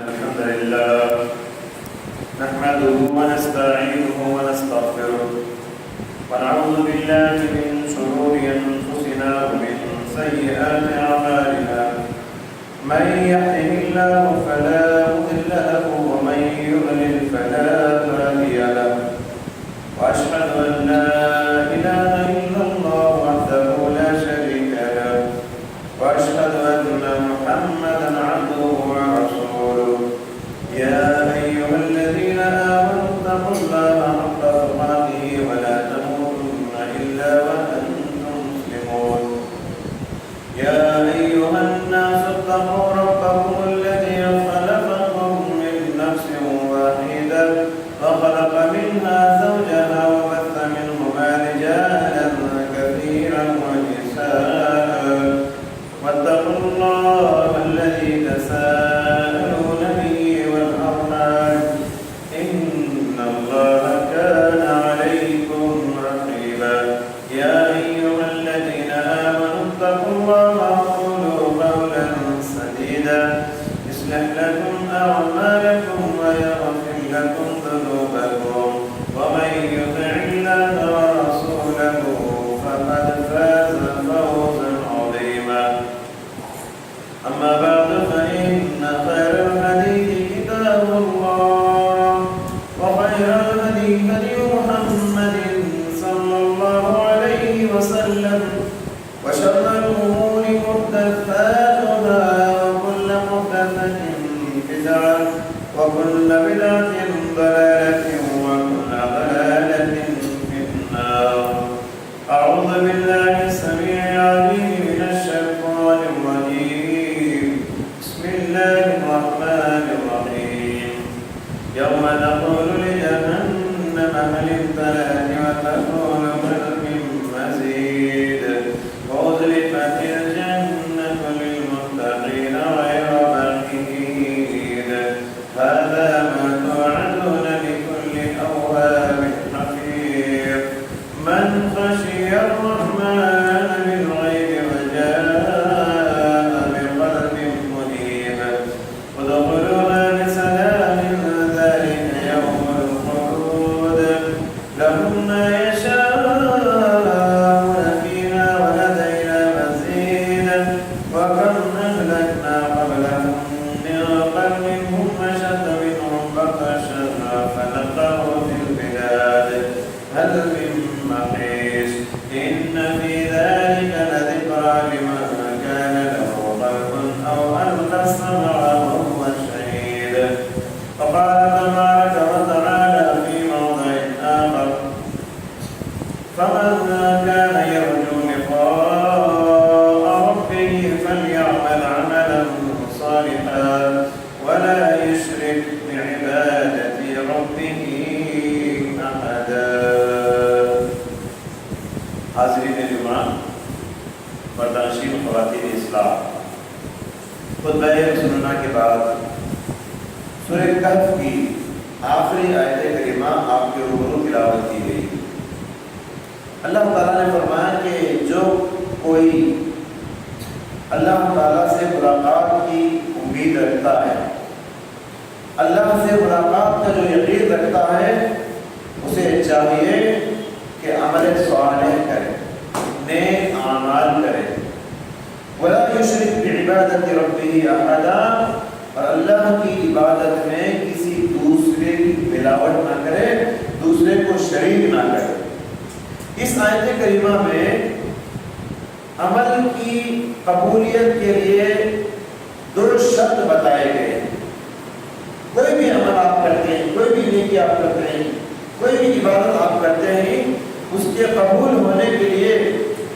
الحمد لله نحمده ونستعينه ونستغفره ونعوذ بالله من شرور أنفسنا ومن سيئات أعمالنا من يهده الله فلا مضل له ومن يضلل فلا هادي له وأشهد أن لا إله إلا الله وحده لا شريك له وأشهد أن محمدا عبده ورسوله يا أيها الذين آمنوا اتقوا الله حق تقاته ولا تموتن إلا وأنتم مسلمون يا أيها الناس اتقوا ربكم الذي خلقكم من نفس واحدة وخلق منها زوجها وبث منهما رجالا كثيرا ونساء واتقوا الله الذي تساءلون به والأرحام إن الله كان عليكم رقيبا يا أيها الذين آمنوا اتقوا الله وقولوا قولا سديدا يصلح لكم أعمالكم ويغفر لكم ذنوبكم ومن يطع الله ورسوله فقد فاز فوزا عظيما أما بعد فإن خير الحديث كتاب الله وخير الهدي هدي محمد صلى الله عليه وسلم وشر الأمور محدثاتها وكل محدثة بدعة وكل بدعة ضلالة وكل ضلالة في النار أعوذ بالله السميع العليم من الشيطان الرجيم بسم الله الرحمن الرحيم يوم نقول لجهنم هل امتلأت وتقول هل من مزيد وأزلفت الجنة للمتقين غير بعيد هذا ما توعدون لكل أواب حفيظ من خشي الرحمن بالغيب وجاء بقلب منيب ادخلوها بسلام ذلك يوم الخلود لهم ما يشاءون فيها ولدينا مزيد وكم أهلكنا قبلهم من قرن هم أشد منهم بطشا فنقروا في البلاد هل من محيص إن في ذلك لذكرى لمن كان له قلب أو ألقى السمع وهو شهيد وقال تبارك وتعالى في موضع آخر فمن كان يرجو لقاء ربه فليعمل عملا صالحا ولا يشرك بعبادة ربه أحدا حاضرین جمعہ برداشتین خواتین اسلام خطبہ سننا کے بعد سورہ کہف کی آخری آیت کریمہ آپ کے روبرو تلاوت کی گئی۔ اللہ تعالیٰ نے فرمایا کہ جو کوئی اللہ تعالیٰ سے ملاقات کی امید رکھتا ہے، اللہ سے ملاقات کا جو یقین رکھتا ہے، اسے چاہیے کہ عمل صالح کرے، نیک اعمال کرے، ولا یشرک بعبادت ربہ احدا، اور اللہ کی عبادت میں کسی دوسرے کی ملاوٹ نہ کرے، دوسرے کو شریک نہ کرے۔ اس آیت کریمہ میں عمل کی قبولیت کے لیے دو شرط بتائے گئے۔ کوئی بھی عمل آپ کرتے ہیں، کوئی بھی نیکی آپ کرتے ہیں، کوئی بھی عبادت آپ کرتے ہیں، اس کے قبول ہونے کے لیے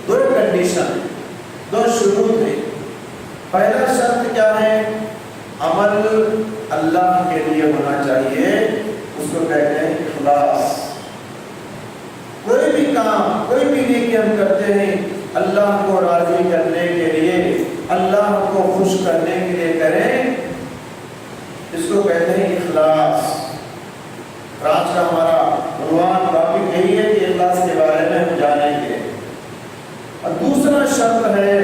دو کنڈیشن، دو شروط ہیں۔ پہلا شرط کیا ہے؟ عمل اللہ کے لیے ہونا چاہیے، اس کو کہتے ہیں اخلاص۔ کوئی بھی کام، کوئی بھی نیکی ہم کرتے ہیں اللہ کو راضی کرنے کے لیے، اللہ کو خوش کرنے کے لیے کریں، اس کو کہتے ہیں اخلاص۔ آج کا ہمارا عنوان ٹاپک یہی ہے کہ اخلاص کے بارے میں ہم جانیں گے۔ اور دوسرا شرط ہے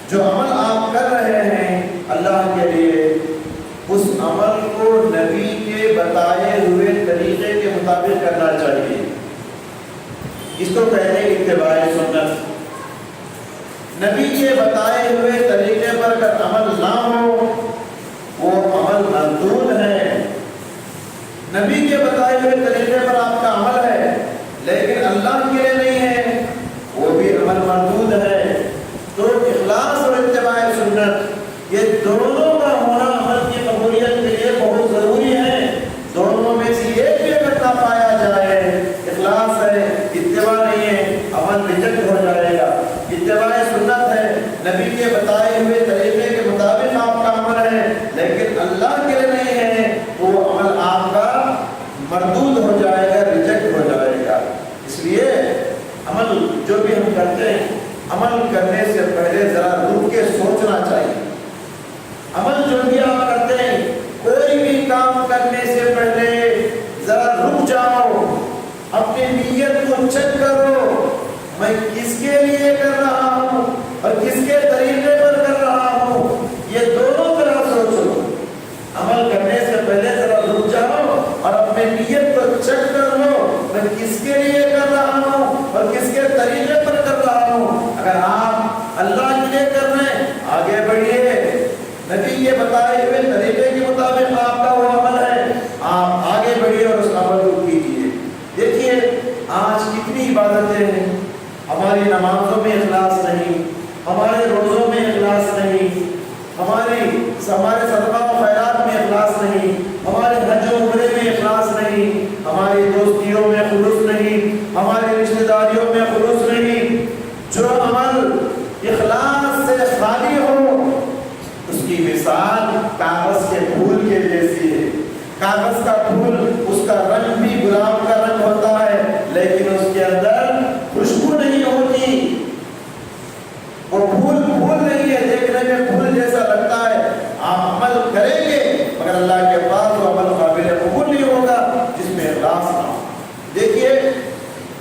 جو عمل آپ کر رہے ہیں اللہ کے لیے، عمل کو نبی کے بتائے ہوئے طریقے کے مطابق کرنا چاہیے. اس کو کہتے ہیں اتباع سنت. نبی کے بتائے ہوئے طریقے پر اگر عمل نہ ہو وہ عمل مردود ہے. نبی کے بتائے ہوئے طریقے پر آپ کا عمل ہے لیکن اللہ کے لیے نہیں ہے, وہ بھی عمل مردود ہے. تو اخلاص اور اتباع سنت یہ دونوں کا ہونا عمل کی قبولیت کے لیے بہت ضروری ہے. دونوں میں سے ایک بھی اگر نہ پایا جائے, اخلاص ہے اتباع نہیں ہے, عمل ریجیکٹ ہو جائے گا. اتباع سنت ہے, نبی کے بتائے ہوئے طریقے کے مطابق آپ کا عمل ہے لیکن اللہ کے لیے نہیں ہے, وہ عمل آپ کا مردود ہو جائے گا, ریجیکٹ ہو جائے گا. اس لیے عمل جو بھی ہم کرتے ہیں, عمل کرنے سے پہلے ذرا رک کے سوچنا چاہیے. عمل جو بھی آپ کرتے ہیں, کوئی بھی کام کرنے سے پہلے ذرا رک جاؤ, اپنی نیت کو چیک کرو, میں کس کے لیے کر رہا ہوں اور کس کے طریقے پر کر رہا ہوں, یہ دونوں طرح سوچو. عمل کرنے سے پہلے ذرا رک جاؤ اور اپنے نیت کو چیک کر لو, میں کس کے لیے کر رہا ہوں اور کس کے طریقے پر کر رہا ہوں. اگر آپ اللہ کے لیے کر رہے ہیں آگے بڑھیے, نبی کے بتائے ہوئے طریقے کے مطابق آپ کا وہ عمل ہے, آپ آگے بڑھیے اور اس عمل کو کیجیے. دیکھیے آج کتنی عبادتیں ہیں, ہماری نمازوں میں اخلاص نہیں, ہمارے روزوں میں اخلاص نہیں, ہمارے صدقہ و خیرات میں اخلاص نہیں, ہمارے حج و عمرے میں اخلاص نہیں, ہماری دوستیوں میں خلوص نہیں, ہماری رشتہ داریوں میں خلوص نہیں. جو عمل اخلاص سے خالی ہو اس کی مثال کاغذ کے پھول کے جیسی ہے. کاغذ کا پھول, اس کا رنگ بھی گلاب کا رنگ ہوتا ہے لیکن اس کے اندر خوشبو نہیں ہوتی, وہ پھول نہیں ہے, دیکھنے میں پھول جیسا لگتا ہے. آپ عمل کریں گے مگر اللہ کے پاس وہ عمل قابل قبول نہیں ہوگا جس میں اخلاص نہ ہو. دیکھیے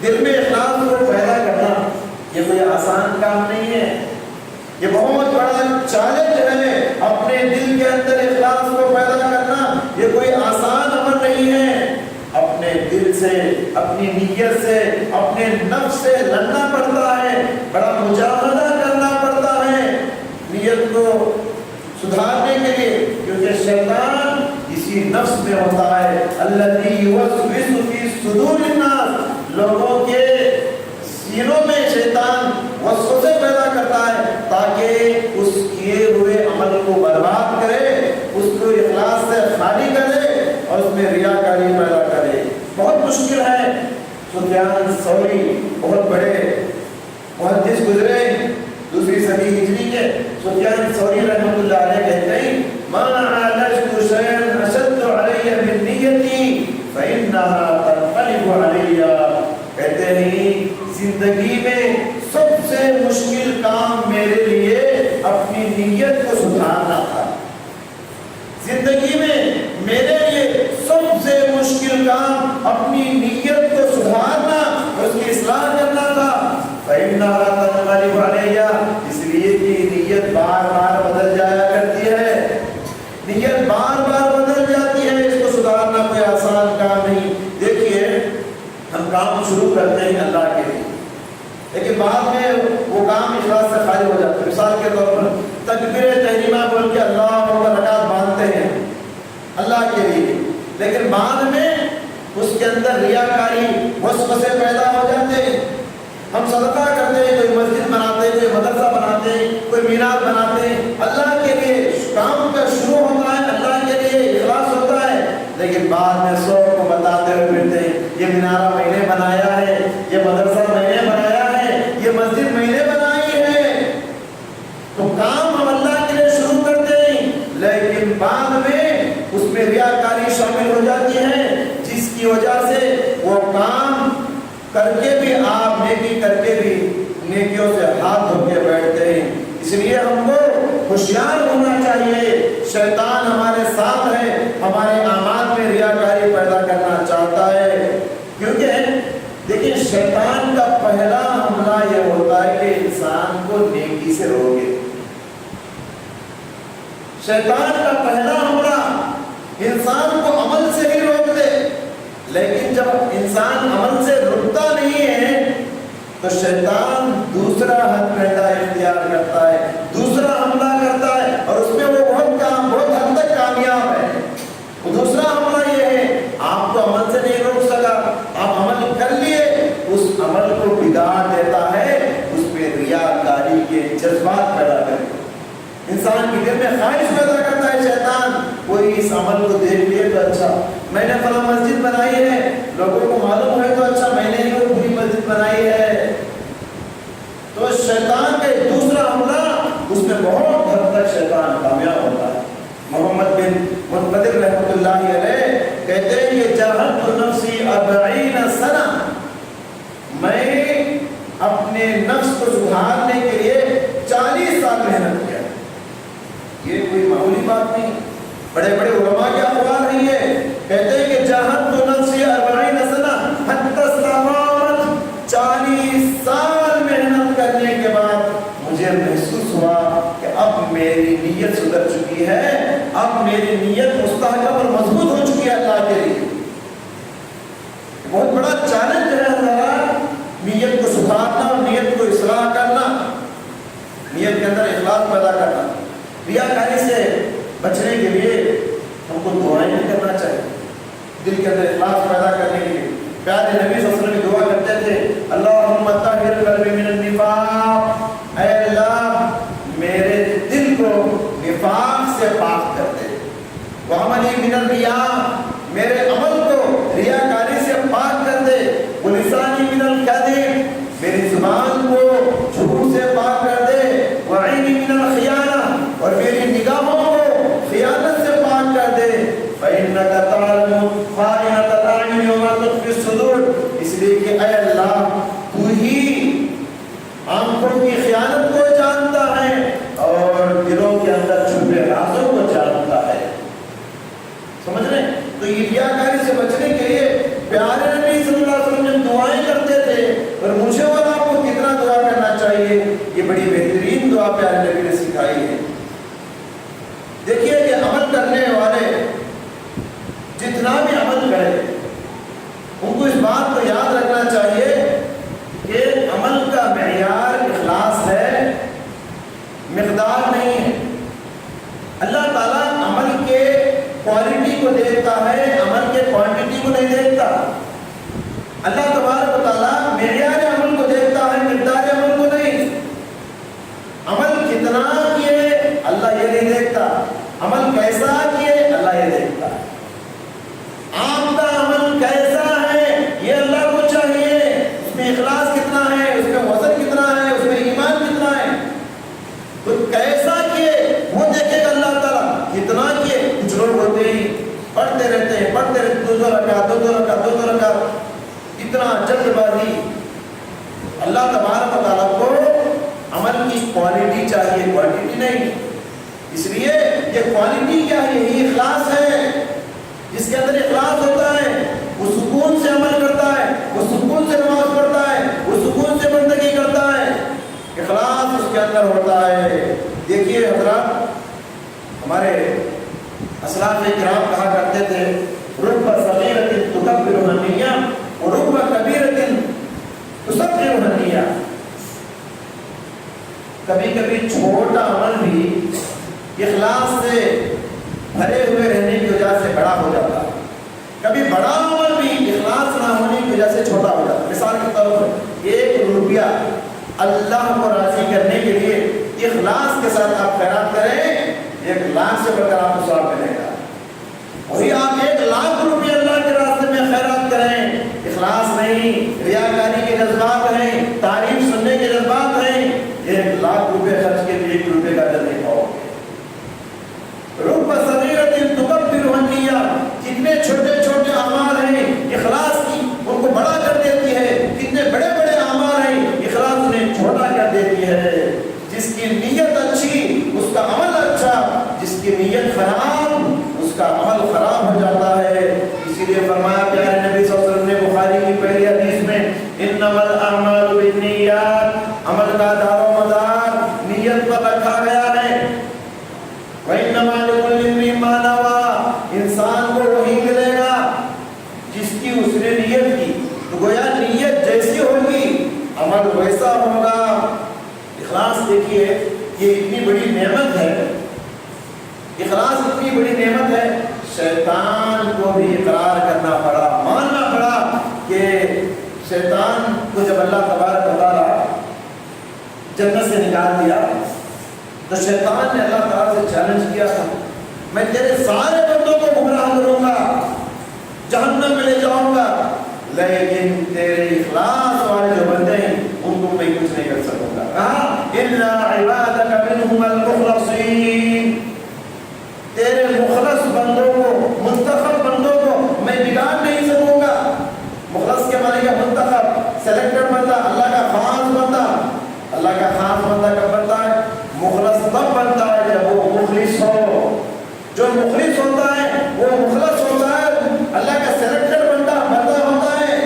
دل میں اخلاص کو پیدا کرنا یہ کوئی آسان کام نہیں ہے, یہ بہت بڑا چیلنج ہے. اپنے دل کے اندر اخلاص کو پیدا کرنا یہ کوئی آسان عمل نہیں ہے. اپنے دل سے, اپنی نیت سے, اپنے نفس سے لڑنا پڑتا ہے, بڑا مجاہدہ کرنا پڑتا ہے نیت کو سدھارنے کے لیے, کیونکہ شیطان اسی نفس میں ہوتا ہے. الذی یوسوس فی صدور الناس, لوگوں کے سینوں میں شیطان وسوسے پیدا کرتا ہے تاکہ اس کیے ہوئے عمل کو برباد کرے, اس کو اخلاص سے خالی کرے اور اس میں ریاکاری پیدا کرے. بہت مشکل ہے. سفیان ثوری بہت بڑے محدث گزرے دوسری صدی ہجری کے. سفیان ثوری رحمۃ اللہ علیہ کہتے ہیں ما عالجت شيئا اشد علي من نیتی فانها تنقلب علي. کہتے ہیں زندگی میں سب سے مشکل کام میرے لیے اپنی نیت کو سدھارنا تھا. زندگی میں میرے لیے سب سے مشکل کام اپنی نیت کو سدھارنا, اس کی اصلاح کرنا تھا. فإنها تنقلب علي, اس لیے کہ نیت بار بار بدل جایا کرتی ہے, نیت بار بار بدل جاتی ہے, اس کو سدھارنا کوئی آسان کام نہیں. دیکھیے ہم کام شروع کرتے ہیں اللہ کے لیے لیکن بعد میں وہ کام اخلاص سے خالی ہو جاتا ہے. مثال کے طور پر تکبیر تحریمہ بول کے اللہ اکبر رکعت باندھتے ہیں اللہ کے لیے, لیکن بعد میں اس کے اندر ریاکاری وسوسے پیدا ہو جاتے ہیں. ہم صدقہ کرتے ہیں, کوئی مسجد بناتے ہیں, کوئی مدرسہ بناتے ہیں, کوئی مینار بناتے ہیں, اللہ کے لیے کام کا شروع ہوتا ہے, اللہ کے لیے اخلاص ہوتا ہے, لیکن بعد میں سب کو بتاتے ہوئے پھرتے ہیں یہ مینارہ میں نے بنایا ہے, یہ مدرسہ میں نے بنایا ہے, یہ مسجد میں نے بنائی ہے. تو کام ہم اللہ کے لیے شروع کرتے ہیں لیکن بعد میں اس میں ریاکاری شامل ہو جاتی ہے جس کی وجہ سے وہ کام کر کے بھی آپ نیکی کر کے بھی نیکیوں سے ہاتھ دھو کے بیٹھتے ہیں. اس لیے ہم کو ہوشیار ہونا چاہیے. شیطان ہمارے ساتھ ہے, ہمارے اعمال میں ریاکاری پیدا کرنا چاہتا ہے, کیونکہ دیکھیں شیطان کا پہلا حملہ یہ ہوتا ہے کہ انسان کو نیکی سے روکے. شیطان کا پہلا حملہ انسان کو عمل سے ہی روک دے، لیکن جب انسان عمل سے رکتا نہیں ہے تو شیطان دوسرا ہتھ کنڈا اختیار کرتا ہے، دوسرا حملہ کرتا ہے، اور اس میں وہ بہت حد تک کامیاب ہے۔ وہ دوسرا حملہ یہ ہے، آپ کو عمل سے نہیں روک سکا، آپ عمل کر لیے، اس عمل کو بگاڑ دیتا ہے، اس پہ ریاکاری کے جذبات پیدا کرتا ہے، انسان کے دل میں خواہش پیدا کرتا ہے شیطان، کوئی اس عمل کو دیکھ لیے تو اچھا میں نے فلاں مسجد بنائی ہے، لوگوں کو معلوم ہے تو اچھا میں نے ہی وہ پوری مسجد بنائی ہے۔ تو شیطان کا ایک دوسرا حملہ، اس میں بہت حد تک شیطان کامیاب ہوتا ہے۔ محمد بن منقدر رحمۃ اللہ علیہ کہتے ہیں کہ جاہدت نفسی 40 سنہ، میں اپنے نفس کو سدھارنے کے لیے 40 سال محنت کیا۔ یہ کوئی معمولی بات نہیں، بڑے بڑے علماء کے اقوال ہیں یہ، کہتے ہیں کہ جاہدت نفسی 40 سنہ حتی استقامت، 40 سال محنت کرنے کے بعد مجھے محسوس ہوا کہ اب میری نیت سدھر چکی ہے، اب میری نیت مستحکم اور مضبوط ہو چکی ہے اللہ کے لیے۔ بہت بڑا چیلنج ہے ہمارا، نیت کو سدھارنا اور نیت کو اصلاح کرنا، نیت کے اندر اخلاص پیدا کرنا۔ ریاکاری سے بچنے کے لیے ہم کو دعائیں بھی کرنا چاہیے، دل کے اندر اخلاص پیدا کرنے کے لیے۔ پیارے نبی صلی اللہ علیہ وسلم دعا کرتے تھے، اللہم طہر قلبی من النفاق، اے اللہ میرے دل کو نفاق سے پاک کر دے، وعملی من الریاء، میرے عمل کو ریاکاری سے پاک کر دے، ولسانی من الکذب، میری زبان کو جھوٹ سے پاک کر دے، وعینی من الخیانہ، اور میری نگاہوں کو خیانت سے پاک کر دے، فإنک تعلم خائنۃ الأعین وما تخفی الصدور، اس لیے کہ اے اللہ تو ہی آنکھوں کی خیانت کو جانتا ہے اور دلوں کے اندر چھپے رازوں کو جانتا ہے۔ سمجھ رہے ہیں؟ تو یہ ریاکاری سے بچنے کے لیے پیارے نبی صلی اللہ علیہ وسلم دعائیں کرتے تھے، اور مجھے اور آپ کو کتنا دعا کرنا چاہیے، یہ بڑی بہترین دعا پیارے نبی نے سکھائی ہے۔ دیکھیے کہ عمل کرنے والے جتنا بھی عمل کرے ان کو اس بات کو یاد رکھنا چاہیے کہ عمل کا معیار اخلاص ہے، مقدار نہیں ہے۔ اللہ تعالیٰ عمل کے کوالٹی کو دیکھتا ہے، عمل کے کوانٹٹی کو نہیں دیکھتا۔ اللہ تبارک و تعالیٰ معیار عمل کو دیکھتا ہے، مقدار عمل کو نہیں۔ عمل کتنا کیے اللہ یہ نہیں دیکھتا، عمل کیسا کیے اللہ یہ دیکھتا ہے۔ آپ کا عمل کیسا ہے یہ اللہ کو چاہیے، اس میں اخلاص کتنا ہے، اس میں وزن کتنا ہے، اس میں ایمان کتنا ہے، تو کیسا کیے وہ دیکھے گا اللہ تعالیٰ۔ کتنا کیے، کچھ لوگ ہوتے ہی پڑھتے رہتے ہیں، دو رکعت، اتنا جلد بازی۔ اللہ تبارک و تعالیٰ کو عمل کی کوالٹی چاہیے، کوانٹٹی نہیں۔ اس لیے یہ کوالٹی کیا ہے، یہی اخلاص ہے۔ جس کے اندر اخلاص ہوتا ہے وہ سکون سے عمل کرتا ہے، وہ سکون سے نماز پڑھتا ہے، وہ سکون سے بندگی کرتا ہے، اخلاص اس کے اندر ہوتا ہے۔ دیکھیے حضرات، ہمارے اسلاف کرام کہا کرتے تھے، رب صغیرۃ تکبر النیہ ورب کبیرۃ تصغر النیہ، کبھی کبھی چھوٹا عمل بھی اخلاص سے بھرے ہوئے رہنے کی وجہ سے بڑا ہو جاتا ہے، کبھی بڑا عمل بھی اخلاص نہ ہونے کی وجہ سے چھوٹا ہو جاتا ہے۔ مثال کے طور پر 1 روپیہ اللہ کو راضی کرنے کے لیے اخلاص کے ساتھ آپ خیرات کریں، 1 لاکھ سے بڑھ کر آپ کو ثواب ملے گا۔ وہی آپ 1 لاکھ روپیہ اللہ کے راستے میں خیرات کریں، اخلاص نہیں، ریاکاری کے جذبات ہیں، تعریف سننے کے جذبات ہیں، 1 لاکھ روپے خرچ کے لیے 1 روپے کا اجر نہیں پاؤ گے۔ رب صغیرۃ تکبر النیہ، کتنے چھوٹے چھوٹے اعمال ہیں اخلاص کی ان کو بڑا کر دیتی ہے، کتنے بڑے بڑے اعمال ہیں اخلاص انہیں چھوٹا کر دیتی ہے۔ جس کی نیت اچھی اس کا عمل اچھا، جس کی نیت خراب اس کا عمل خراب ہو جاتا ہے۔ اسی لیے فرمایا پیارے نبی صلی اللہ علیہ وسلم نے بخاری کی پہلی حدیث میں، انما الاعمال بالنیات، عمل کا دار و مدار نیت پر رکھا گیا ہے۔ وَإِنَّمَا لِكُلِّ امْرِئٍ مَّا نَوَىٰ، انسان دیکھیے یہ اتنی بڑی نعمت ہے، اخلاص اتنی بڑی نعمت ہے، شیطان کو بھی اقرار کرنا پڑا، ماننا پڑا کہ شیطان کو جب اللہ تبارک و تعالیٰ جنت سے نکال دیا تو شیطان نے اللہ تعالیٰ سے چیلنج کیا تھا، میں تیرے سارے بندوں کو گمراہ کروں گا، جہنم میں لے جاؤں گا، لیکن تیرے اخلاص والے جو بندے ہیں ان کو میں کچھ نہیں کر سکوں گا۔ کہا اِلَّا عِبَادَكَ مِنْهُمَ الْمُخْلَصِينَ، تیرے مخلص بندوں کو، منتخب بندوں کو میں بگاڑ نہیں سکوں گا۔ مخلص کے معنی کیا؟ منتخب، سلیکٹڈ بندہ، اللہ کا خاص بندہ۔ اللہ کا خاص بندہ کب بنتا ہے؟ مخلص تب بنتا ہے جب وہ مخلص ہو۔ جو مخلص ہوتا ہے وہ مخلص ہوتا ہے، اللہ کا سلیکٹڈ بندہ ہوتا ہے۔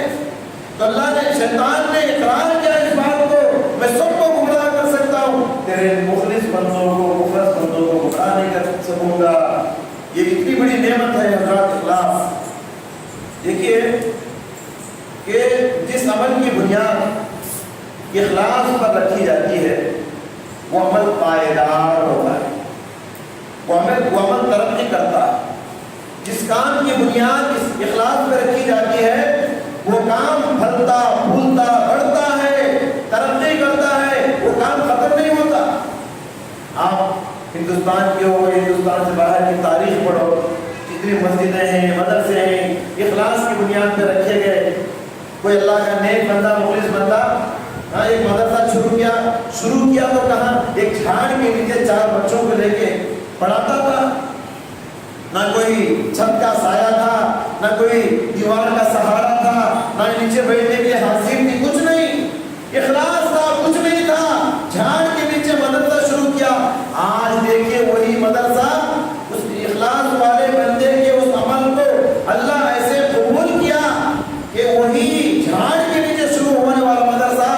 تو اللہ نے، شیطان نے اقرار کیا اس بات کو، میں سب کو گمراہ کر سکتا ہوں، تیرے مخلص بندوں کو، مخلص بندوں کو گمراہ نہیں کر سکوں گا۔ یہ اتنی بڑی نعمت ہے حضرات اخلاص۔ دیکھیے کہ جس عمل کی بنیاد اخلاص پر رکھی جاتی ہے وہ عمل پائیدار ہوتا ہے، وہ عمل ترقی کرتا ہے۔ جس کام کی بنیاد اس اخلاص پہ رکھی جاتی ہے وہ کام پھلتا پھولتا بڑھتا ہے، ترقی کرتا ہے، وہ کام ختم نہیں ہوتا۔ آپ ہندوستان کے ہو، ہندوستان سے باہر کی تاریخ پڑھو، جتنی مسجدیں ہیں، مدرسے ہیں، اخلاص کی بنیاد پہ رکھے گئے۔ کوئی اللہ کا نیک بندہ، مخلص بندہ ایک مدرسہ شروع کیا تو کہاں؟ ایک جھاڑ کے نیچے 4 بچوں کو لے کے پڑھاتا تھا، نہ کوئی چھت کا سایہ تھا، نہ کوئی دیوار کا سہارا تھا، نہ نیچے بیٹھنے کی حاصل تھی، کچھ نہیں، اخلاص تھا، کچھ نہیں تھا، جھاڑ کے نیچے مدرسہ شروع کیا۔ آج دیکھیے وہی مدرسہ، اس اخلاص والے بندے کے اس عمل کو اللہ ایسے قبول کیا کہ وہی جھاڑ کے نیچے شروع ہونے والا مدرسہ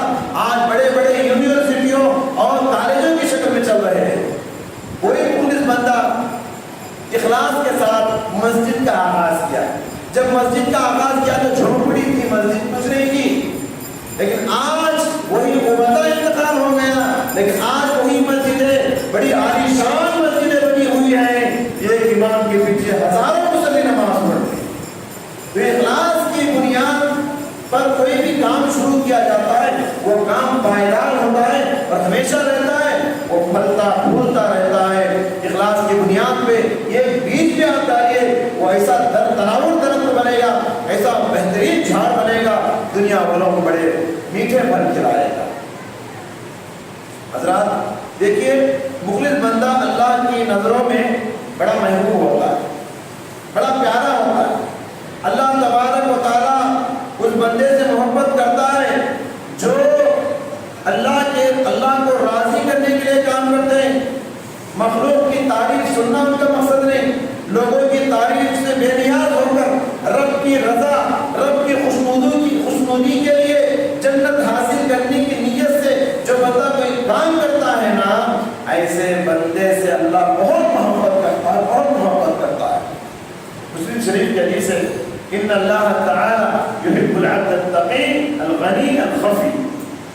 آج بڑے بڑے یونیورسٹیوں اور کالجوں کی شکل میں چل رہے ہیں۔ کوئی مخلص بندہ اخلاص کے ساتھ مسجد کا آغاز کیا۔ جب مسجد کا آغاز کیا تو جھونپڑی تھی، مسجد کچھ نہیں کی، لیکن آج وہی عمدہ انتقال ہو گیا، لیکن آج وہی مسجدیں، بڑی عالیشان مسجدیں بنی ہوئی ہیں، ایک امام کے پیچھے ہزاروں مصلی نماز پڑھتے ہیں۔ تو اخلاص کی بنیاد پر کوئی بھی کام شروع کیا جاتا ہے وہ کام پائیدار ہوتا ہے اور ہمیشہ رہتا ہے، وہ پھلتا پھولتا رہتا ہے۔ اخلاص کی بنیاد پہ یہ بیج بھی آپ ڈالیے، وہ ایسا تناور درخت بنے گا، ایسا بہترین جھاڑ بنے گا، دنیا والوں کو بڑے میٹھے پھل کھلائے گا۔ حضرات دیکھیے مخلص بندہ اللہ کی نظروں میں بڑا محبوب ہوتا ہے، بڑا پیارا ہوتا ہے۔ اللہ تبارک و تعالیٰ اس بندے سے محبت کرتا ہے جو اللہ کو راضی کرنے کے لیے کام کرتے ہیں۔ مخلوق کی تعریف سننا ان کا مقصد نہیں، لوگوں کی تعریف سے بے نیاز ہو کر رب کی رضا، رب کی خوشنودی کے لیے جنت حاصل کرنے کی نیت سے جو بندہ کوئی کام کرتا ہے نا، ایسے بندے سے اللہ بہت محبت کرتا ہے، بہت محبت کرتا ہے۔ مسلم شریف کی حدیث ہے ان اللہ تعالی یحب العبد التقی الغنی الخفی۔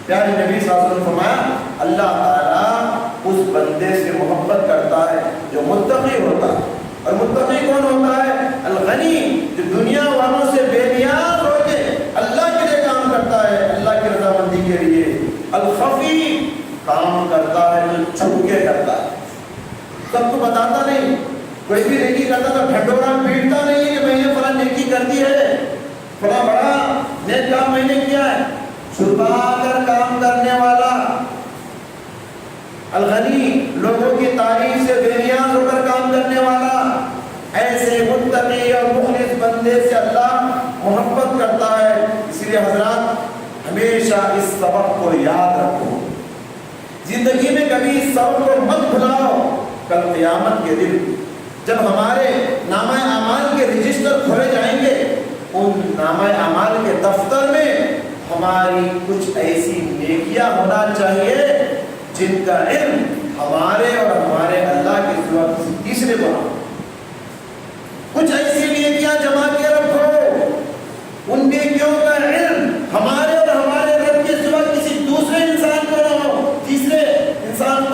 پیارے نبی صلی اللہ علیہ وسلم فرمایا اللہ تعالی اس بندے سے محبت کرتا ہے جو متقی ہوتا ہے، اور متقی کون ہوتا ہے؟ الغنی، جو دنیا والوں سے بے نیاز ہو کے اللہ کے لیے کام کرتا ہے، اللہ کی رضامندی کے لیے۔ الخفی، کام کرتا ہے جو چھپ کے کرتا ہے، سب کو بتاتا نہیں۔ کوئی بھی نیکی کرتا تو ڈھنڈورا پیٹتا نہیں ہے کہ میں نے فلاں نیکی کر دی ہے، فلاں بڑا نیک کام میں نے کیا ہے، چھپا کر کام کرنے والا۔ الغنی، لوگوں کی تعریف سے بے نیاز ہو کر کام کرنے والا۔ ایسے متقی اور مخلص بندے سے اللہ محبت کرتا ہے۔ اس لیے حضرات ہمیشہ اس سبق کو یاد رکھو، زندگی میں کبھی اس سبق کو مت بھلاؤ۔ کل قیامت کے دن جب ہمارے نامہ اعمال کے رجسٹر کھولے جائیں گے، ان نامہ اعمال کے دفتر میں ہماری کچھ ایسی نیکیاں ہونا چاہیے جن کا علم ہمارے اور ہمارے اللہ کے سوا کسی تیسرے کو نہ ہو۔ کچھ ایسی نیکیاں جمع کے رکھو، ان نیکیوں کا علم ہمارے اور ہمارے رب کے سوا کسی دوسرے انسان کو نہ ہو، تیسرے انسان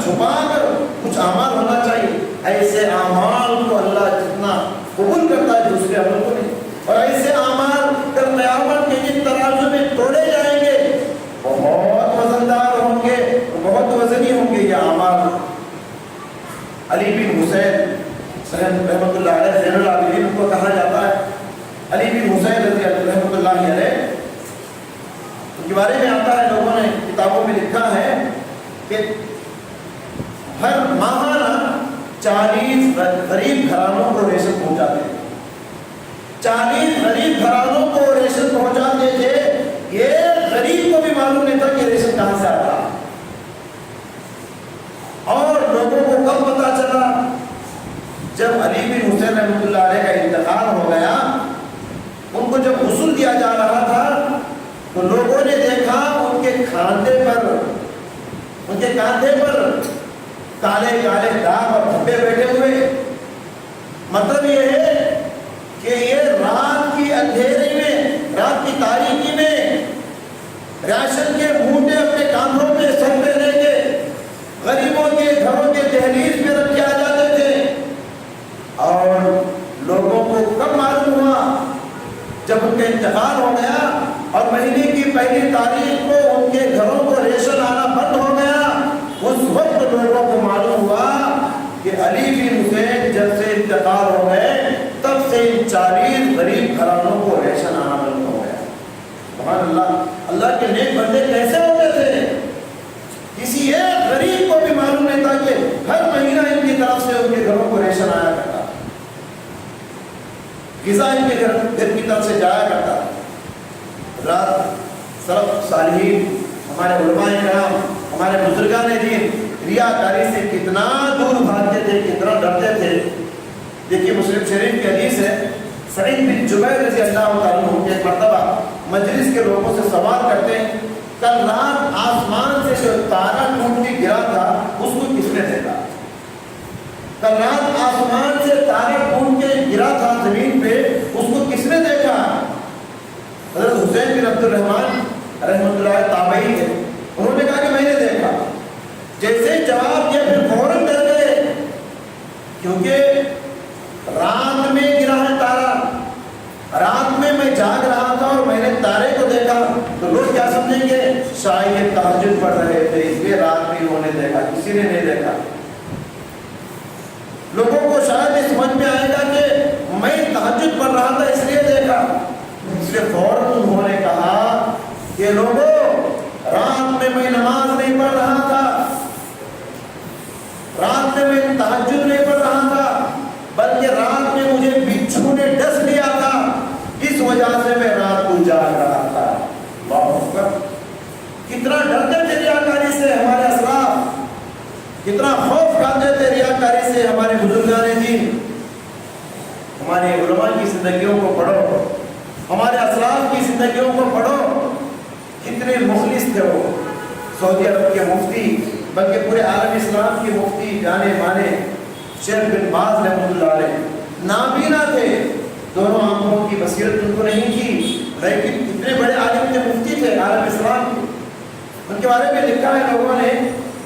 چھپا کر کچھ اعمال ہونا چاہیے. ایسے اعمال کو اللہ جتنا قبول کرتا ہے دوسرے عمل کو نہیں. اور ایسے اعمال کل قیامت کے دن ترازو میں توڑے جائیں گے, بہت وزندار ہوں گے, بہت وزنی ہوں گے یہ اعمال. علی بن حسین رحمۃ اللہ علیہ زین العابدین کو کہا جاتا ہے. علی بن حسین رحمۃ اللہ علیہ ان کے بارے میں آتا ہے, لوگوں نے کتابوں میں لکھا ہے کہ ہر ماہانہ 40 غریب گھرانوں کو ریشن پہنچاتے تھے. 40 غریب گھرانوں کو ریشن پہنچاتے تھے. یہ غریب کو بھی معلوم نہیں تھا کہ ریشن کہاں سے آتا. اور لوگوں کو کب پتا چلا؟ جب علی بن حسین رحمۃ اللہ علیہ کا انتقال ہو گیا, ان کو جب غسل دیا جا رہا تھا تو لوگوں نے دیکھا ان کے کاندھے پر کالے کالے داغ اور دھبے بیٹھے ہوئے. مطلب یہ ہے کہ یہ رات کی اندھیرے میں, رات کی تاریکی میں راشن کے موٹے اپنے کاندھوں پہ سر پہ لے کے غریبوں کے گھروں کے دہلیز پہ رکھ کے آ جاتے تھے. اور لوگوں کو کب معلوم ہوا؟ جب ان کا انتقال ہو گیا اور مہینے کی پہلی تاریخ کو ان کے گھروں کو ریشن آنا بند ہو گیا. اس وقت لوگوں کو معلوم ہوا کہ علی بن حسین جب سے انتقال ہو گئے تب سے 40 غریب گھرانوں کو ریشن آنا بند ہو گیا. سبحان اللہ. اللہ کے نیک بندے کیسے ہوتے تھے؟ کسی ایک غریب کو بھی معلوم نہیں تھا کہ ہر مہینہ ان کی طرف سے ان کے گھروں کو ریشن آیا کرتا, غذا ان کے گھر کی طرف سے جایا کرتا. رات سلف صالحین, ہمارے علماء کرام, ہمارے بزرگان دین ریاکاری سے کتنا دور بھاگتے تھے, کتنا ڈرتے تھے. دیکھیے مسلم شریف کی حدیث ہے, سعید بن جبیر رضی اللہ عنہ کے ایک مرتبہ مجلس کے لوگوں سے سوال کرتے ہیں, کل رات آسمان سے جو تارا ٹوٹ کے گرا تھا اس کو کس نے دیکھا؟ کل رات آسمان سے تارا ٹوٹ کے گرا تھا زمین پہ, اس کو کس نے دیکھا؟ حضرت حسین بن عبد الرحمن رحمۃ اللہ تابعی تھے, انہوں نے کہا کہ میں نے دیکھا. جیسے جواب دیا پھر فوراً ڈر گئے, کیونکہ رات میں گرا ہے تارا, رات میں جاگ رہا تھا اور میں نے تارے کو دیکھا, تو لوگ کیا سمجھیں گے؟ شاید یہ تہجد پڑھ رہے تھے اس لیے رات میں انہوں نے دیکھا, کسی نے نہیں دیکھا. لوگوں کو شاید یہ سمجھ میں آئے گا کہ میں تہجد پڑھ رہا تھا اس لیے دیکھا. اس لیے فوراً انہوں نے کہا کہ لوگوں, رات میں نماز نہیں پڑھ رہا تھا, رات میں تہجد نہیں پڑھ رہا تھا, بلکہ رات میں مجھے بچھو نے ڈس لیا تھا, اس وجہ سے میں رات کو جاگ رہا تھا. اللہ اکبر. کتنا ڈرتے تھے ریاکاری سے ہمارے اسلاف, کتنا خوف کھاتے تھے ریاکاری سے ہمارے بزرگان دین. ہمارے علماء کی زندگیوں کو پڑھو, ہمارے اسلاف کی زندگیوں کو پڑھو, کتنے مخلص تھے وہ. سعودی عرب کے مفتی, بلکہ پورے عالم اسلام کے مفتی جانے مانے شیخ بن باز رحمۃ اللہ علیہ نابینا تھے, دونوں آنکھوں کی بصیرت ان کو نہیں تھی, لیکن اتنے بڑے عالم کے مفتی تھے عالم اسلام کے. ان کے بارے میں لکھا ہے لوگوں نے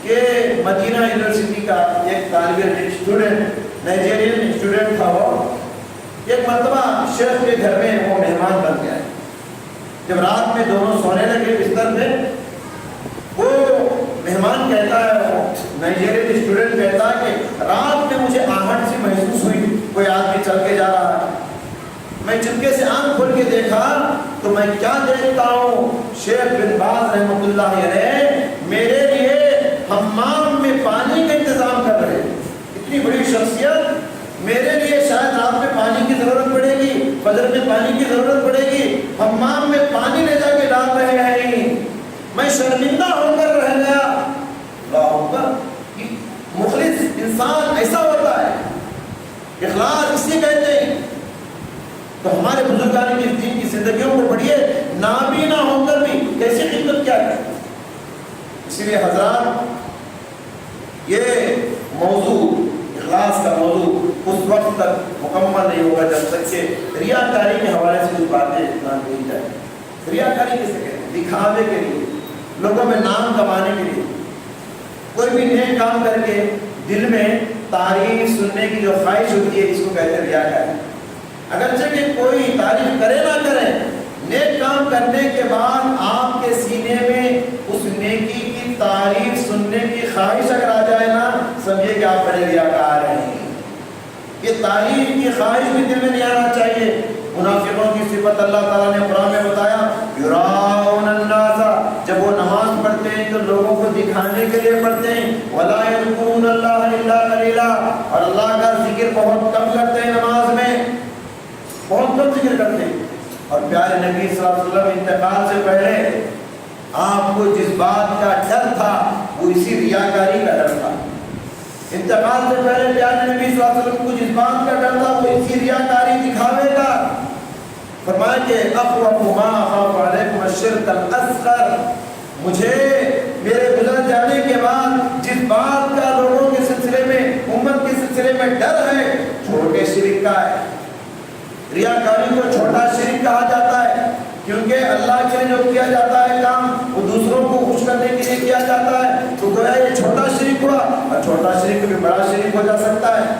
کہ مدینہ یونیورسٹی کا ایک طالب علم, اسٹوڈنٹ, نائجیرین اسٹوڈنٹ تھا وہ, ایک مرتبہ شیخ کے گھر میں وہ مہمان بن گیا. جب رات میں دونوں سونے لگے بستر پہ, وہ مہمان کہتا ہے, نائجیرین اسٹوڈنٹ کہتا ہے کہ رات میں مجھے آہٹ سی محسوس ہوئی, کوئی آدمی چل کے جا رہا ہے. میں چپکے سے آنکھ کھول کے دیکھا تو میں کیا دیکھتا ہوں, شیخ بن باز رحمۃ اللہ علیہ میرے لیے حمام میں پانی کا انتظام کر رہے. اتنی بڑی شخصیت, میرے لیے شاید رات میں پانی کی ضرورت پڑے گی, فجر میں پانی کی ضرورت پڑے گی, حمام میں پانی لے جا کے ڈال رہے ہیں. میں شرمندہ ہو کر رہ گیا. اللہ اکبر. مخلص انسان ایسا ہوتا ہے, اخلاص اسی کہتے ہیں. تو ہمارے بزرگان کی دین کی زندگیوں کو پڑھیے, نابینا ہو کر بھی کیسی خدمت کیا کرتے. اسی لیے حضرات, یہ موضوع, اخلاص کا موضوع اس وقت تک مکمل نہیں ہوگا جب تک کہ ریاکاری کے حوالے سے کچھ باتیں نہ کی جائے. ریاکاری کسے کہتے ہیں؟ دکھاوے کے لیے, لوگوں میں نام کمانے کے لیے. کوئی بھی نیک کام کر کے دل میں تعریف سننے کی جو خواہش ہوتی ہے اس کو کہتے ہیں ریاکاری۔ اگرچہ کہ کوئی تعریف کرے نہ کرے، نیک کام کرنے کے بعد آپ کے سینے میں اس نیکی کی تعریف سننے کی خواہش اگر آ جائے نا، سمجھے کہ آپ بڑے ریاکار ہیں۔ یہ تعریف کی خواہش بھی دل میں نہیں آنا چاہیے۔ منافقوں کی صفت اللہ تعالیٰ نے قرآن میں بتایا، یراؤن الناس، جب وہ نماز پڑھتے ہیں تو لوگوں کو دکھانے کے لیے پڑھتے ہیں، ولا یذکرون اللہ الا قلیلا، اور اللہ کا ذکر بہت کم کرتے ہیں، نماز میں بہت کم ذکر کرتے ہیں۔ اور پیارے نبی صلی اللہ علیہ وسلم انتقال سے پہلے آپ کو جس بات کا ڈر تھا وہ اسی ریاکاری کا ڈر تھا۔ انتقال سے پہلے پیارے نبی صلی اللہ علیہ وسلم کو جس بات کا ڈر تھا وہ اسی ریاکاری دکھاوے کا۔ فرمایا کہ اخوف ما اخاف علیکم الشرک الاصغر، مجھے میرے گزر جانے کے بعد جس بات کا لوگوں کے سلسلے میں، امت کے سلسلے میں ڈر ہے، چھوٹے شرک کا ہے۔ ریاکاری کو چھوٹا شرک کہا جاتا ہے کیونکہ اللہ کے لیے جو کیا جاتا ہے کام وہ دوسروں کو خوش کرنے کے لیے کیا جاتا ہے، تو گویا یہ چھوٹا شرک ہوا، اور چھوٹا شرک بھی بڑا شرک ہو جا سکتا ہے۔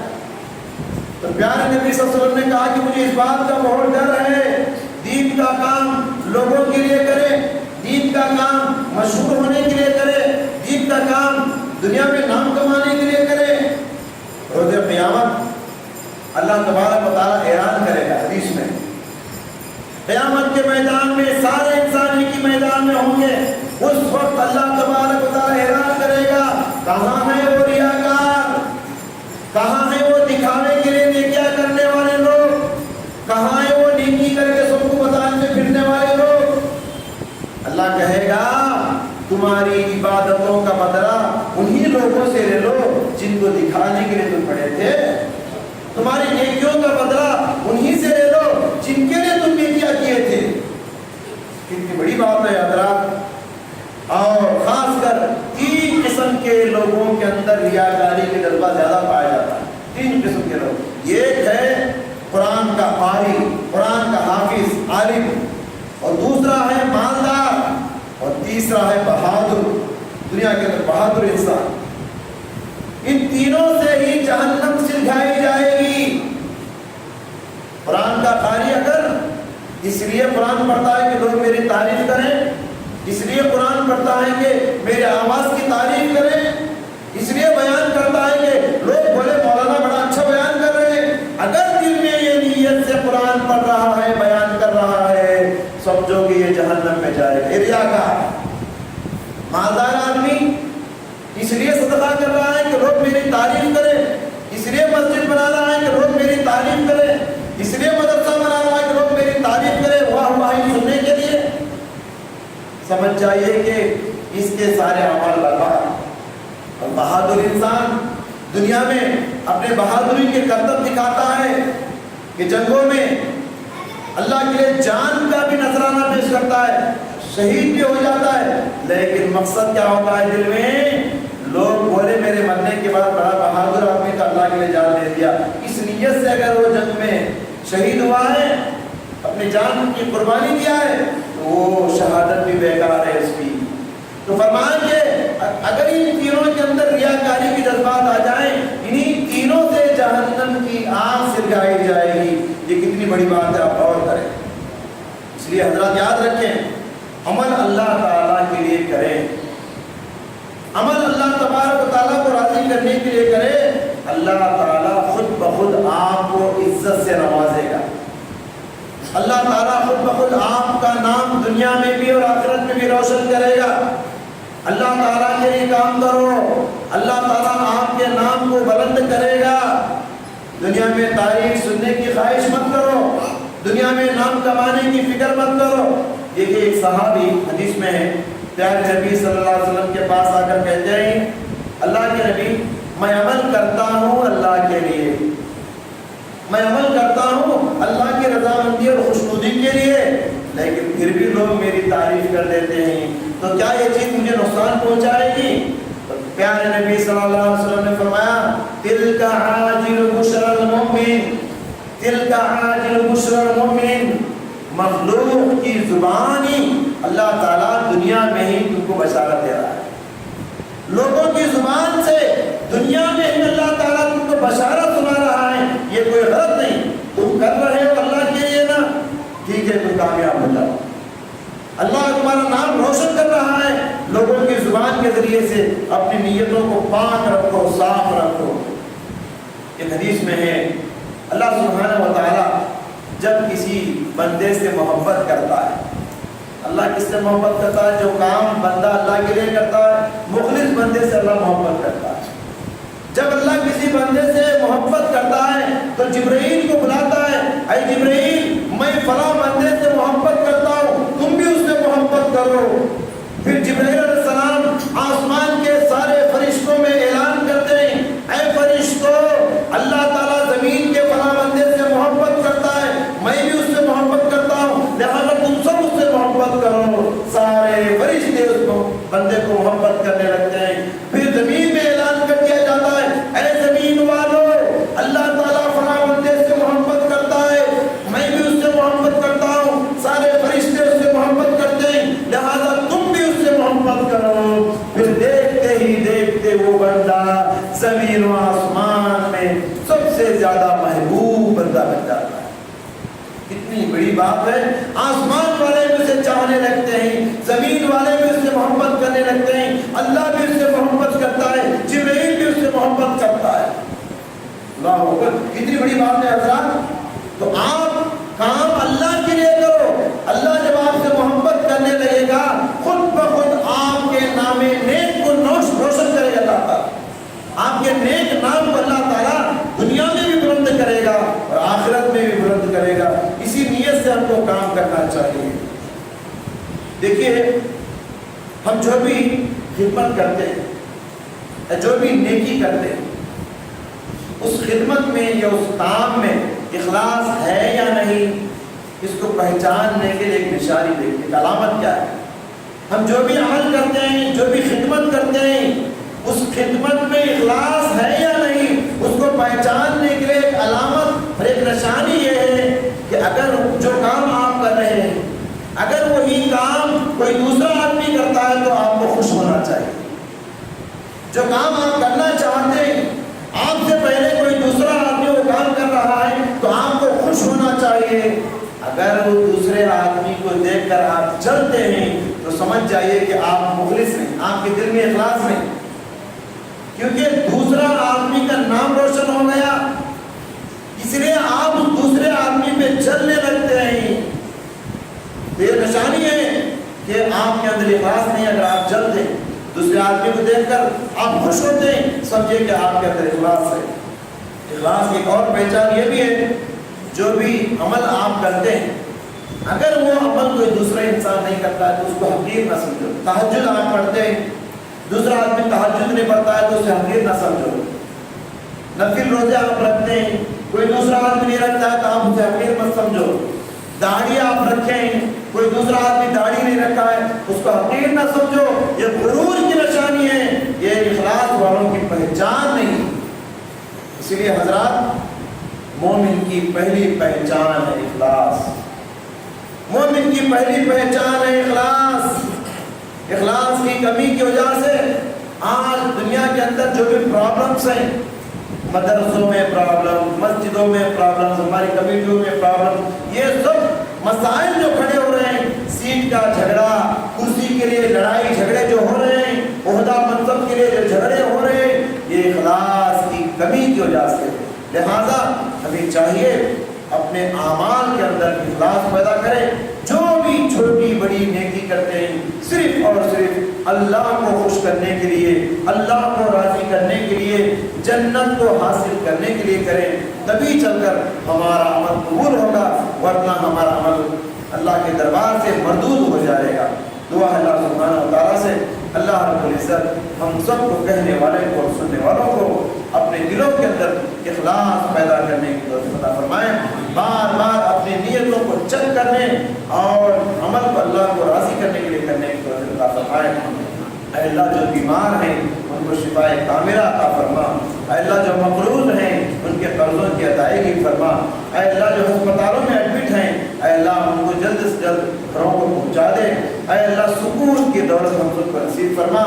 تو پیارے نبی صلی اللہ علیہ وسلم نے کہا کہ مجھے اس بات کا بہت ڈر ہے، دین کا کام لوگوں کے لیے کرے، دین کا کام مشہور ہونے کے لیے کرے، دین کا کام دنیا میں نام کمانے کے لیے کرے۔ روز قیامت اللہ تبارک و تعالیٰ اعلان کرے گا حدیث میں، قیامت کے میدان میں سارے انسان ہی کی میدان میں ہوں گے، اس وقت اللہ تبارک و تعالیٰ اعلان کرے گا، کہاں ہے وہ ریاکار، کہاں ہے وہ دکھاوے کے لیے نیکیاں کرنے والے لوگ، کہاں ہے وہ نیکی کر کے سب کو بتانے پھرنے والے لوگ۔ اللہ کہے گا تمہاری عبادتوں کا بدلہ انہی لوگوں سے لے لو جن کو دکھانے کے لیے تم پڑے تھے، تمہاری نیکیوں کا بدلہ انہی سے لے لو جن کے لیے تم نیکیاں کیے تھے۔ کتنی بڑی بات ہے حضرات، اور خاص کر تین قسم کے لوگوں کے اندر ریاکاری کا جذبہ زیادہ پایا جاتا ہے۔ تین قسم کے لوگ، ایک ہے قرآن کا قاری، قرآن کا حافظ عالم، اور دوسرا ہے مالدار، اور تیسرا ہے بہادر، دنیا کے اندر بہادر انسان۔ ان تینوں سے ہی جہنم سلجھائی جائے گی۔ قرآن کا قاری اگر اس لیے قرآن پڑھتا ہے کہ لوگ میری تعریف کریں، اس لیے قرآن پڑھتا ہے کہ میرے آواز کی تعریف کریں، اس لیے بیان کرتا ہے کہ لوگ بولے مولانا بڑا اچھا بیان کر رہے ہیں، اگر دل میں یہ نیت سے قرآن پڑھ رہا ہے، بیان کر رہا ہے، سمجھو کہ یہ جہنم میں جائے گا۔ ریاکار مالدار آدمی اس لیے صدقہ کر رہا ہے کہ لوگ میری تعریف کریں، اس لیے مسجد بنا رہا ہے کہ لوگ میری تعریف کریں، اس لیے مدرسہ بنا رہا ہے کہ لوگ میری تعریف کریں، واہ واہی سننے کے لیے، سمجھ جائیے کہ اس کے سارے عمل برباد۔ اور بہادر انسان دنیا میں اپنے بہادری کے کرتب دکھاتا ہے کہ جنگوں میں اللہ کے لیے جان کا بھی نذرانہ پیش کرتا ہے، شہید بھی ہو جاتا ہے، لیکن مقصد کیا ہوتا ہے دل میں؟ لوگ بولے میرے مرنے کے بعد بڑا بہادر آدمی تو اللہ کے لیے جان دے دیا۔ اس نیت سے اگر وہ جنگ میں شہید ہوا ہے، اپنی جان کی قربانی دیا ہے، تو وہ شہادت بھی بیکار ہے اس کی۔ تو فرمائیں کہ اگر ان تینوں کے اندر ریاکاری کی جذبات آ جائیں، انہی تینوں سے جہنم کی آگ سلگائی جائے گی۔ یہ کتنی بڑی بات ہے، آپ غور کریں۔ اس لیے حضرات یاد رکھیں، عمل اللہ تعالیٰ کے لیے کریں، عمل اللہ تبارک و تعالیٰ کو راضی کرنے کے لیے کرے، اللہ تعالیٰ خود بخود آپ کو عزت سے نوازے گا۔ اللہ تعالیٰ خود بخود آپ کا نام دنیا میں بھی اور آخرت میں بھی روشن کرے گا۔ اللہ تعالیٰ کے لیے کام کرو، اللہ تعالیٰ آپ کے نام کو بلند کرے گا۔ دنیا میں تعریف سننے کی خواہش مت کرو، دنیا میں نام کمانے کی فکر مت کرو۔ دیکھیے ایک صحابی حدیث میں ہے، پیارے نبی صلی اللہ علیہ وسلم کے پاس آ کر کہتے ہیں، اللہ کے نبی میں عمل کرتا ہوں اللہ کے لیے، میں عمل کرتا ہوں اللہ کی رضامندی اور خوشنودی کے لیے، لیکن پھر بھی لوگ میری تعریف کر دیتے ہیں، تو کیا یہ چیز مجھے نقصان پہنچائے گی؟ پیارے نبی صلی اللہ علیہ وسلم نے فرمایا، تلک عاجل بشر المؤمن، تلک عاجل بشر المؤمن، مخلوق کی زبان ہی اللہ تعالیٰ دنیا میں ہی تم کو بشارت دے رہا ہے۔ لوگوں کی زبان سے دنیا میں اللہ تعالیٰ تم کو بشارت سنا رہا ہے، یہ کوئی غلط نہیں، تم کر رہے ہو اللہ کے لیے نا، ٹھیک ہے تم کامیاب ہو جاؤ۔ اللہ تمہارا نام روشن کر رہا ہے، لوگوں کی زبان کے ذریعے سے اپنی نیتوں کو پاک رکھو، صاف رکھو۔ ایک حدیث میں ہے اللہ سبحانہ و تعالیٰ جب کسی بندے سے محبت کرتا ہے، اللہ کس سے محبت کرتا ہے؟ جو کام بندہ اللہ کے لیے کرتا ہے، مخلص بندے سے اللہ محبت کرتا ہے۔ جب اللہ کسی بندے سے محبت کرتا ہے تو جبرائیل کو بلاتا ہے، اے جبرائیل میں فلاں بندے سے محبت کرتا ہوں، تم بھی اس سے محبت کرو۔ پھر جبرائیل علیہ السلام آسمان کے سارے فرشتوں میں اعلان کرتے ہیں، اے فرشتوں اللہ تعالیٰ زمین کے فلاں بندے سے محبت کرتا ہے، میں بھی اس سے محبت کرتا ہوں، لہذا تم سب اس سے محبت کرو۔ سارے فرشتے اس کو بندے کو محبت کرنے لگتے ہیں۔ پھر زمین میں اعلان کر دیا جاتا ہے، اے زمین والو اللہ تعالیٰ فلاں بندے سے محبت کرتا ہے، میں بھی اس سے محبت کرتا ہوں، سارے فرشتے اس سے محبت کرتے ہیں، لہذا تم بھی اس سے محبت کرو۔ پھر دیکھتے ہی دیکھتے وہ بندہ زمین و آسمان میں سب سے زیادہ محبوب بندہ بن جاتا ہے۔ کتنی بڑی بات ہے، آسمان والے بھی اسے چاہنے لگتے ہیں، زمین والے بھی اس سے محبت کرنے لگتے ہیں، اللہ بھی اس سے محبت کرتا ہے، جبرائیل بھی اس سے محبت کرتا ہے۔ اللہ اکبر، کتنی بڑی بات ہے حضرات۔ تو آپ کام اللہ کے لیے کرو، اللہ جب آپ سے محبت کرنے لگے گا خود بخود آپ کے نام نیک کو روشن کرے گا اللہ تعالیٰ، آپ کے نیک نام کو اللہ تعالیٰ دنیا میں بھی بلند کرے گا اور آخرت میں بھی بلند کرے گا۔ اسی نیت سے ہم کو کام کرنا چاہیے۔ دیکھیے ہم جو بھی خدمت کرتے ہیں، جو بھی نیکی کرتے ہیں، اس خدمت میں یا اس کام میں اخلاص ہے یا نہیں، اس کو پہچاننے کے لیے ایک نشانی دیکھیں، ایک علامت کیا ہے۔ ہم جو بھی عمل کرتے ہیں، جو بھی خدمت کرتے ہیں، اس خدمت میں اخلاص ہے یا نہیں، اس کو پہچاننے کے لیے ایک علامت اور ایک نشانی یہ ہے کہ اگر جو کام آپ کر رہے ہیں، اگر وہی کام کوئی دوسرا آدمی کرتا ہے تو آپ کو خوش ہونا چاہیے۔ جو کام آپ کرنا چاہتے ہیں، آپ سے پہلے کوئی دوسرا آدمی وہ کام کر رہا ہے تو آپ کو خوش ہونا چاہیے۔ اگر وہ دوسرے آدمی کو دیکھ کر آپ چلتے ہیں تو سمجھ جائیے کہ آپ مخلص ہیں، آپ کے دل میں اخلاص نہیں، کیونکہ دوسرا آدمی کا نام روشن ہو گیا، اس لیے آپ دوسرے آدمی پہ چلنے لگتے ہیں۔ تو یہ نشانی ہے کہ آپ کے اندر اخلاص نہیں۔ اگر آپ چلتے ہیں دوسرے آدمی کو دیکھ کر آپ خوش ہوتے ہیں، سمجھے کہ آپ کے اندر اخلاص ہے۔ اخلاص کی ایک اور پہچان یہ بھی ہے، جو بھی عمل آپ کرتے ہیں اگر وہ عمل کوئی دوسرا انسان نہیں کرتا ہے تو اس کو حقیر نہ سمجھو۔ تہجد آپ پڑھتے ہیں، دوسرا آدمی تہجد نہیں پڑھتا ہے تو اسے حقیر نہ سمجھو۔ نفل روزے آپ رکھتے ہیں، کوئی دوسرا آدمی نہیں رکھتا ہے تو آپ اسے حقیر مت سمجھو۔ داڑھی آپ رکھیں، کوئی دوسرا آدمی داڑھی نہیں رکھا ہے اس کو حقیر نہ سمجھو۔ یہ غرور کی نشانی ہے، یہ اخلاص والوں کی پہچان نہیں۔ اسی لیے حضرات مومن کی پہلی پہچان ہے اخلاص، مومن کی پہلی پہچان ہے اخلاص۔ اخلاص کی کمی کی وجہ سے آج دنیا کے اندر جو بھی پرابلمس ہیں، مدرسوں میں پرابلم، مسجدوں میں پرابلم، ہماری کمیٹیوں میں پرابلم، یہ سب مسائل جو کھڑے ہو رہے ہیں، سیٹ کا جھگڑا، کرسی کے لیے لڑائی جھگڑے جو ہو رہے ہیں، عہدہ منصب کے لیے جو جھگڑے ہو رہے ہیں، یہ اخلاص کی کمی کی وجہ سے۔ لہذا ہمیں چاہیے اپنے اعمال کے اندر اخلاص پیدا کریں۔ جو بھی چھوٹی بڑی نیکی کرتے ہیں صرف اور صرف اللہ کو خوش کرنے کے لیے، اللہ کو راضی کرنے کے لیے، جنت کو حاصل کرنے کے لیے کریں، تبھی چل کر ہمارا عمل قبول ہوگا، ورنہ ہمارا عمل اللہ کے دربار سے مردود ہو جائے گا۔ دعا ہے اللہ سبحانہ و تعالیٰ سے، اللہ رب العزت ہم سب کو، کہنے والے کو اور سننے والوں کو، اپنے دلوں کے اندر اخلاص پیدا کرنے کی توفیق عطا فرمائیں۔ بار بار اپنی نیتوں کو چیک کرنے اور عمل کو اللہ کو راضی کرنے کے لیے کرنے کی توفیق عطا فرمائیں۔ اے اللہ جو بیمار ہیں ان کو شفائے کاملہ عطا فرما، اے اللہ جو مقروض ہیں ان کے قرضوں کی ادائیگی فرما، اے اللہ جو ہسپتالوں میں ایڈمٹ ہیں اے اللہ ان کو جلد سے جلد گھروں کو پہنچا دے، اے اللہ سکون کی دولت ہم سب کو نصیب فرما،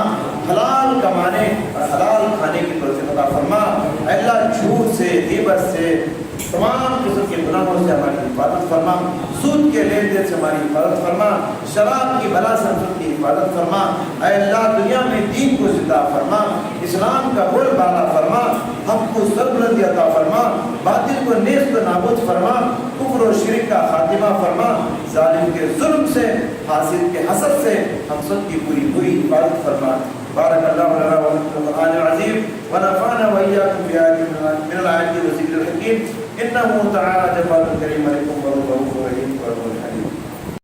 حلال کمانے اور حلال کھانے کی توفیق عطا فرما، اے اللہ جھوٹ سے، غیبت سے، تمام قسم کے گناہوں سے ہماری حفاظت فرما، سود کے لین دین سے ہماری حفاظت فرما، شراب کی بلا سے ہم سب کی حفاظت فرما، اے اللہ دنیا میں دین کو زندہ فرما، اسلام کا بول بالا فرما، حق کو سربلندی عطا فرما، باطل کو نیست و نابود فرما، کفر و شرک کا خاتمہ فرما، ظالم کے ظلم سے، حاسد کے حسد سے ہم سب کی پوری پوری حفاظت فرما۔ بارک اللہ لنا ولکم فی القرآن العظیم ونفعنا وإياكم بآيات من الآيات والذکر الحکیم، انہ تعالی جواد کریم علیکم ورحمۃ اللہ وبرکاتہ۔